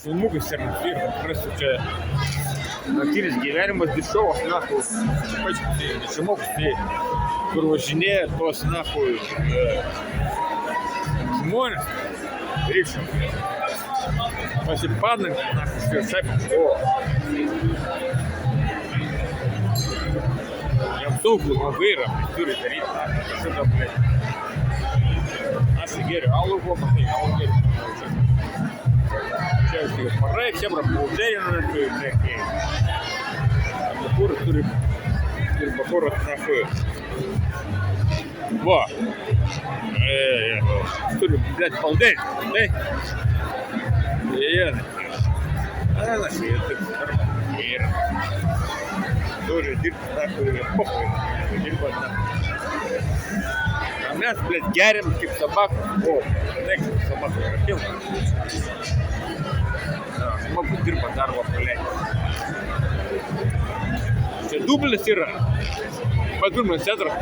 Filmukai sertifikuoti, prasme, čia naktinis gyvenimas dišovas, nahu, nešimokus, tai kur važinėja tos, nahu, žmonės, rykščiam, pasipadant, nahu, šviesai, jam sunku nuo vairo, turi daryti, kažką, blėt. Aš geriu alų, matai, alų geriu. Čia jau parai, chebra, paudėrinu, tai bakūras turi bakūras nahui. Va. Turi, blėt, paudėrinu, tai? Našiai, taip, ir turi dirbti, nahui, pohui, dirba, nahui. A mes, blėt, geriam kaip tabakas, ne kaip tabakas, yra pilna. Žmogus dirba darbo praleidžiant. Čia dublis yra. Padurmas centras.